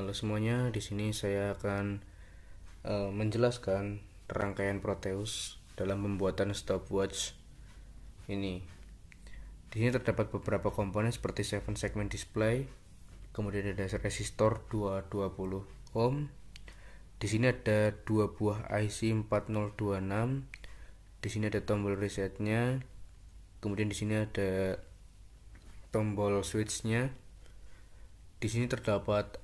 Halo semuanya, di sini saya akan menjelaskan rangkaian Proteus dalam pembuatan stopwatch ini. Di sini terdapat beberapa komponen seperti 7 segment display, kemudian ada resistor 220 ohm. Di sini ada dua buah IC 4026. Di sini ada tombol resetnya. Kemudian di sini ada tombol switchnya. Di sini terdapat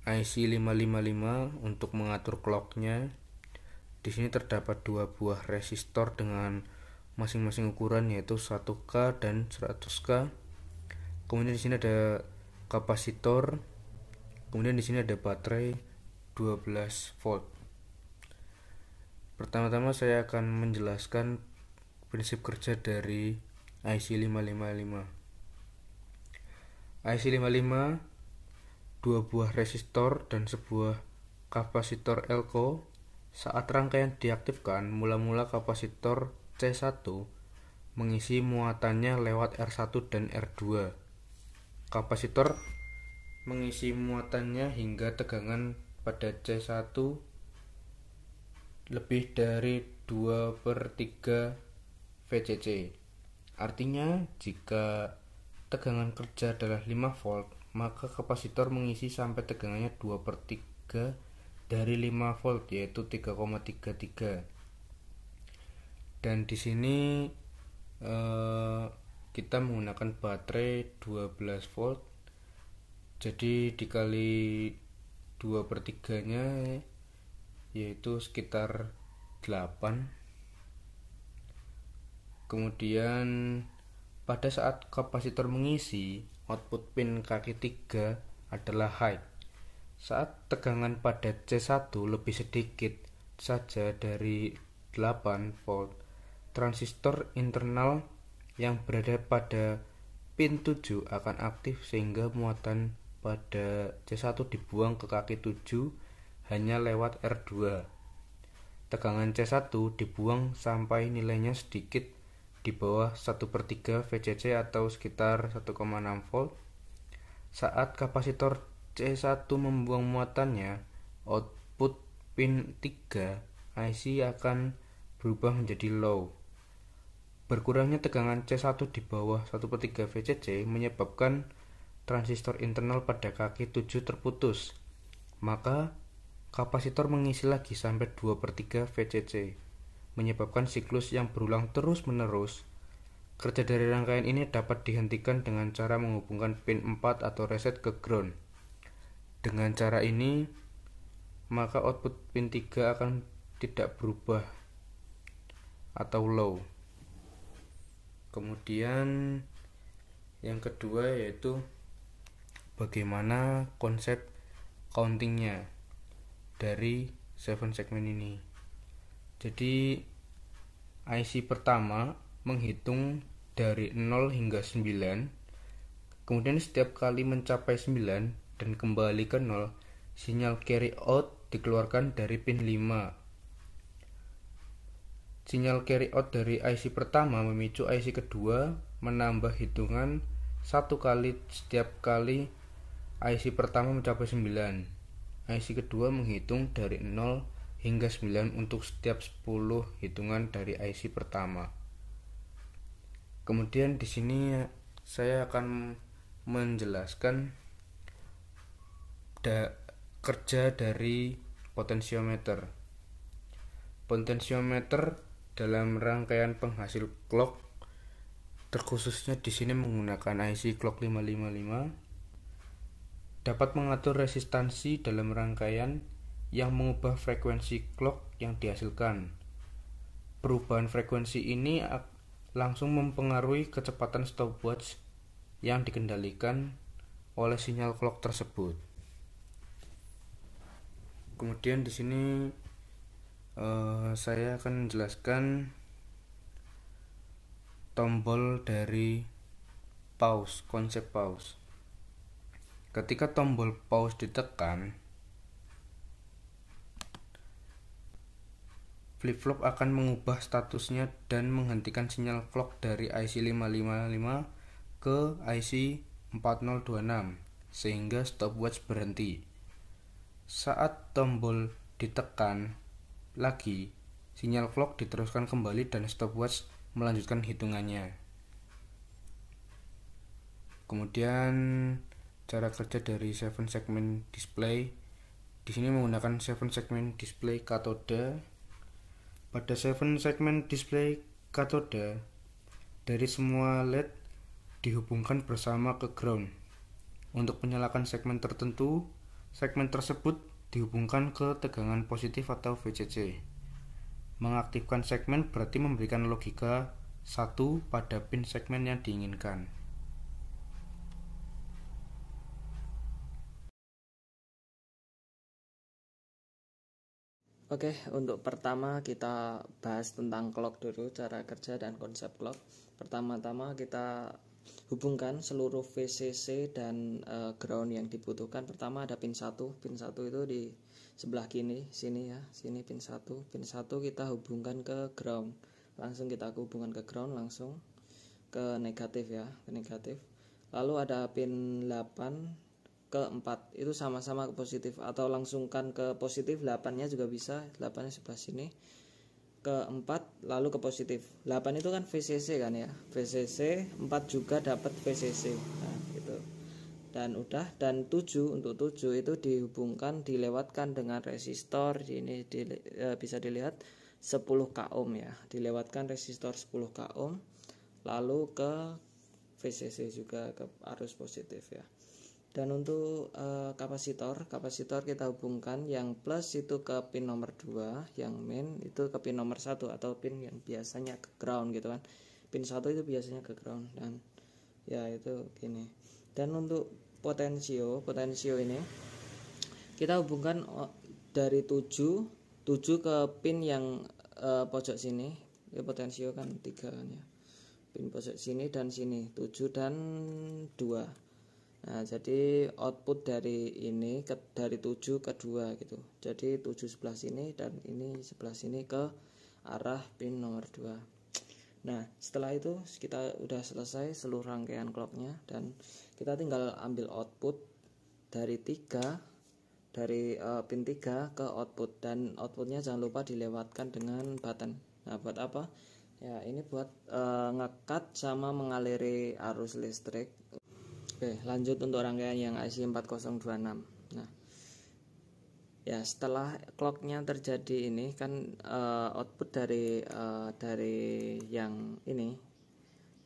IC 555 untuk mengatur clocknya. Di sini terdapat dua buah resistor dengan masing-masing ukuran yaitu 1K dan 100K. Kemudian di sini ada kapasitor. Kemudian di sini ada baterai 12 volt. Pertama-tama saya akan menjelaskan prinsip kerja dari IC 555. IC 55, dua buah resistor dan sebuah kapasitor elko. Saat rangkaian diaktifkan, mula-mula kapasitor C1 mengisi muatannya lewat R1 dan R2. Kapasitor mengisi muatannya hingga tegangan pada C1 lebih dari 2/3 VCC. Artinya, jika tegangan kerja adalah 5 volt, maka kapasitor mengisi sampai tegangannya 2/3 dari 5 volt, yaitu 3,33. Dan di sini kita menggunakan baterai 12 volt. Jadi dikali 2/3 nya yaitu sekitar 8. Kemudian pada saat kapasitor mengisi, output pin kaki 3 adalah high. Saat tegangan pada C1 lebih sedikit saja dari 8 volt, transistor internal yang berada pada pin 7 akan aktif sehingga muatan pada C1 dibuang ke kaki 7 hanya lewat R2. Tegangan C1 dibuang sampai nilainya sedikit di bawah 1/3 VCC atau sekitar 1,6 volt. Saat kapasitor C1 membuang muatannya, output pin 3 IC akan berubah menjadi low. Berkurangnya tegangan C1 di bawah 1/3 VCC menyebabkan transistor internal pada kaki 7 terputus. Maka kapasitor mengisi lagi sampai 2/3 VCC, menyebabkan siklus yang berulang terus-menerus. Kerja dari rangkaian ini dapat dihentikan dengan cara menghubungkan pin 4 atau reset ke ground. Dengan cara ini, maka output pin 3 akan tidak berubah atau low. Kemudian yang kedua yaitu bagaimana konsep countingnya dari 7 segmen ini. Jadi IC pertama menghitung dari 0 hingga 9. Kemudian setiap kali mencapai 9 dan kembali ke 0, sinyal carry out dikeluarkan dari pin 5. Sinyal carry out dari IC pertama memicu IC kedua menambah hitungan 1 kali setiap kali IC pertama mencapai 9. IC kedua menghitung dari 0 hingga 9 untuk setiap 10 hitungan dari IC pertama. Kemudian di sini saya akan menjelaskan kerja dari potensiometer. Potensiometer dalam rangkaian penghasil clock, terkhususnya di sini menggunakan IC clock 555, dapat mengatur resistansi dalam rangkaian yang mengubah frekuensi clock yang dihasilkan. Perubahan frekuensi ini langsung mempengaruhi kecepatan stopwatch yang dikendalikan oleh sinyal clock tersebut. Kemudian di sini saya akan menjelaskan tombol dari pause, konsep pause. Ketika tombol pause ditekan, flip-flop akan mengubah statusnya dan menghentikan sinyal clock dari IC 555 ke IC 4026 sehingga stopwatch berhenti. Saat tombol ditekan lagi, sinyal clock diteruskan kembali dan stopwatch melanjutkan hitungannya. Kemudian cara kerja dari 7 segment display. Di sini menggunakan 7 segment display katode. Pada 7 segment display katode, dari semua LED dihubungkan bersama ke ground. Untuk menyalakan segmen tertentu, segmen tersebut dihubungkan ke tegangan positif atau VCC. Mengaktifkan segmen berarti memberikan logika 1 pada pin segmen yang diinginkan. Oke, untuk pertama kita bahas tentang clock dulu, cara kerja dan konsep clock. Pertama-tama kita hubungkan seluruh VCC dan ground yang dibutuhkan. Pertama ada pin 1. Pin 1 itu di sebelah kiri, sini ya. Sini pin 1. Pin 1 kita hubungkan ke ground. Langsung kita hubungkan ke ground, langsung ke negatif ya, ke negatif. Lalu ada pin 8 ke 4 itu sama-sama ke positif, atau langsungkan ke positif. 8-nya juga bisa, 8-nya sebelah sini ke 4 lalu ke positif. 8 itu kan VCC kan ya, VCC, 4 juga dapat VCC. Nah itu, dan udah. Dan 7, untuk 7 itu dihubungkan, dilewatkan dengan resistor. Ini bisa dilihat 10 k ohm ya, dilewatkan resistor 10 k ohm lalu ke VCC juga, ke arus positif ya. Dan untuk kapasitor kita hubungkan, yang plus itu ke pin nomor 2, yang main itu ke pin nomor 1 atau pin yang biasanya ke ground gitu kan. Pin 1 itu biasanya ke ground, dan ya itu gini. Dan untuk potensio ini kita hubungkan dari 7 ke pin yang pojok sini ya. Potensio kan 3 kan ya, pin pojok sini dan sini 7 dan 2. Nah, jadi output dari ini dari 7 ke 2 gitu. Jadi 7 sebelah sini dan ini sebelah sini ke arah pin nomor 2. Nah, setelah itu kita udah selesai seluruh rangkaian clocknya, dan kita tinggal ambil output dari 3, dari pin 3 ke output, dan outputnya jangan lupa dilewatkan dengan button. Nah, buat apa? Ya, ini buat ngekat sama mengaliri arus listrik. Oke, lanjut untuk rangkaian yang IC 4026. Nah, ya setelah clocknya terjadi ini kan output dari yang ini,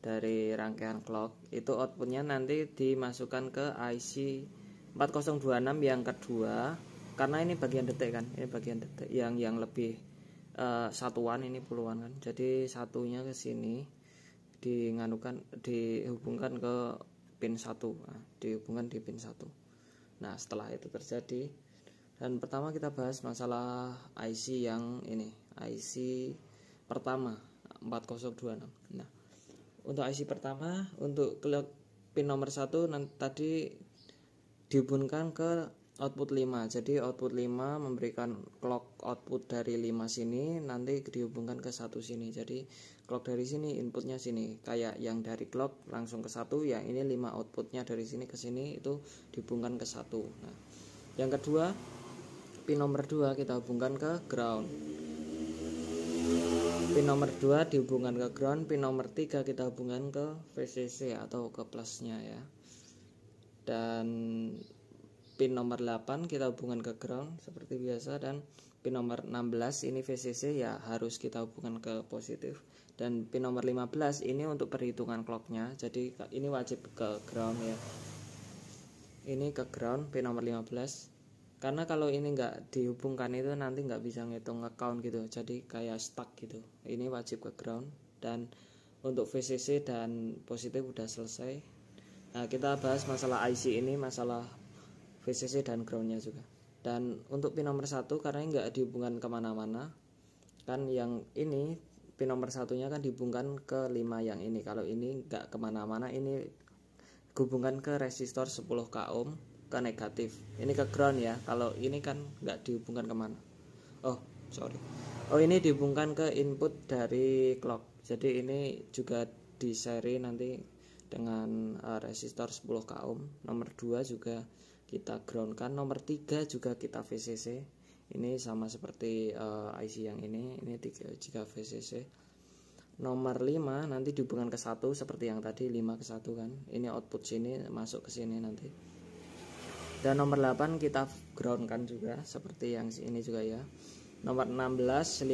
dari rangkaian clock itu outputnya nanti dimasukkan ke IC 4026 yang kedua, karena ini bagian detik kan, ini bagian detik yang lebih satuan, ini puluhan kan. Jadi satunya ke sini dihubungkan ke pin 1, nah, dihubungkan di pin 1. Nah, setelah itu terjadi, dan pertama kita bahas masalah IC yang ini, IC pertama 4026. Nah, untuk IC pertama, untuk pin nomor 1 tadi dihubungkan ke output 5. Jadi output 5 memberikan clock output dari 5 sini nanti dihubungkan ke 1 sini. Jadi clock dari sini inputnya sini, kayak yang dari clock langsung ke 1, yang ini 5 outputnya dari sini ke sini itu dihubungkan ke 1. Nah, yang kedua, pin nomor 2 kita hubungkan ke ground. Pin nomor 2 dihubungkan ke ground, pin nomor 3 kita hubungkan ke VCC atau ke plusnya ya. Dan pin nomor 8 kita hubungkan ke ground seperti biasa, dan pin nomor 16 ini VCC ya, harus kita hubungkan ke positif. Dan pin nomor 15 ini untuk perhitungan clocknya, jadi ini wajib ke ground ya. Ini ke ground pin nomor 15, karena kalau ini nggak dihubungkan itu nanti nggak bisa ngitung account gitu, jadi kayak stuck gitu. Ini wajib ke ground. Dan untuk VCC dan positif udah selesai. Nah, kita bahas masalah IC ini, masalah VCC dan groundnya juga. Dan untuk pin nomor 1 karena nggak dihubungkan kemana-mana kan, yang ini pin nomor 1-nya kan dihubungkan ke 5 yang ini. Kalau ini nggak kemana-mana, ini hubungkan ke resistor 10 k ohm ke negatif, ini ke ground ya. Kalau ini kan nggak dihubungkan kemana. Ini dihubungkan ke input dari clock. Jadi ini juga di seri nanti dengan resistor 10 k ohm. Nomor 2 juga kita groundkan. Nomor 3 juga kita VCC. Ini sama seperti IC yang ini 3 juga VCC. Nomor 5 nanti dihubungkan ke 1 seperti yang tadi, 5 ke 1 kan. Ini output sini masuk ke sini nanti. Dan nomor 8 kita groundkan juga seperti yang ini juga ya. Nomor 16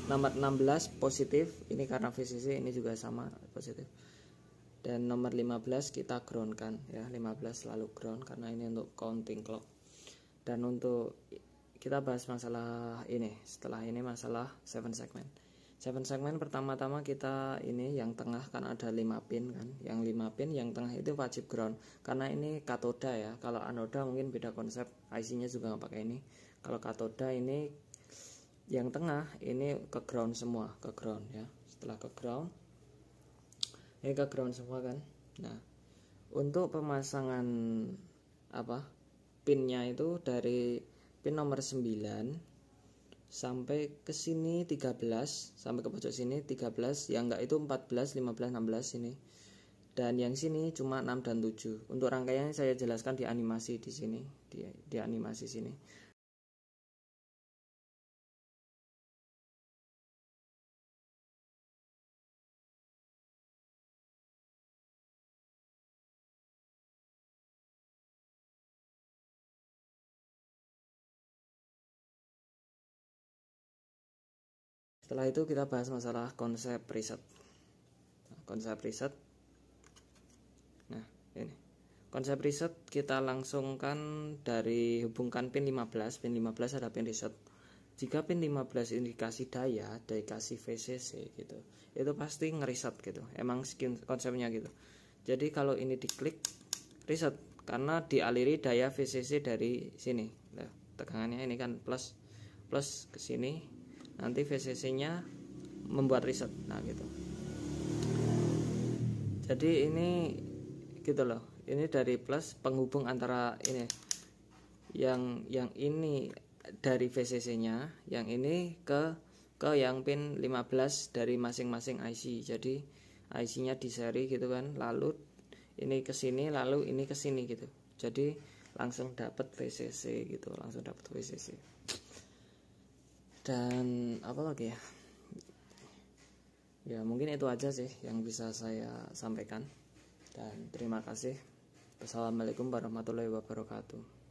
nomor 16 positif, ini karena VCC, ini juga sama positif. Dan nomor 15 kita groundkan ya, 15 selalu ground karena ini untuk counting clock. Dan untuk kita bahas masalah ini, setelah ini masalah 7 segmen. 7 segmen pertama-tama kita ini yang tengah kan ada 5 pin kan. Yang 5 pin yang tengah itu wajib ground karena ini katoda ya. Kalau anoda mungkin beda konsep, IC-nya juga nggak pakai ini. Kalau katoda ini yang tengah ini ke ground semua, ke ground ya. Setelah ke ground, ini ke ground semua kan. Nah, untuk pemasangan pinnya itu dari pin nomor 9 sampai ke sini 13, sampai ke pojok sini 13, yang enggak itu 14, 15, 16 ini. Dan yang sini cuma 6 dan 7. Untuk rangkaiannya saya jelaskan di animasi di sini, di animasi sini. Setelah itu kita bahas masalah konsep preset. Konsep preset. Nah, ini. Konsep preset kita langsungkan dari hubungkan pin 15. Pin 15 ada pin reset. Jika pin 15 indikasi daya, dikasih VCC gitu, itu pasti ngeriset gitu. Emang konsepnya gitu. Jadi kalau ini diklik reset karena dialiri daya VCC dari sini. Nah, tegangannya ini kan plus ke sini. Nanti VCC-nya membuat reset. Nah, gitu. Jadi ini gitu loh. Ini dari plus penghubung antara ini yang ini dari VCC-nya, yang ini ke yang pin 15 dari masing-masing IC. Jadi IC-nya di seri gitu kan. Lalu ini ke sini, lalu ini ke sini gitu. Jadi langsung dapat VCC gitu, langsung dapat VCC. Dan apa lagi ya? Ya mungkin itu aja sih yang bisa saya sampaikan. Dan terima kasih. Wassalamualaikum warahmatullahi wabarakatuh.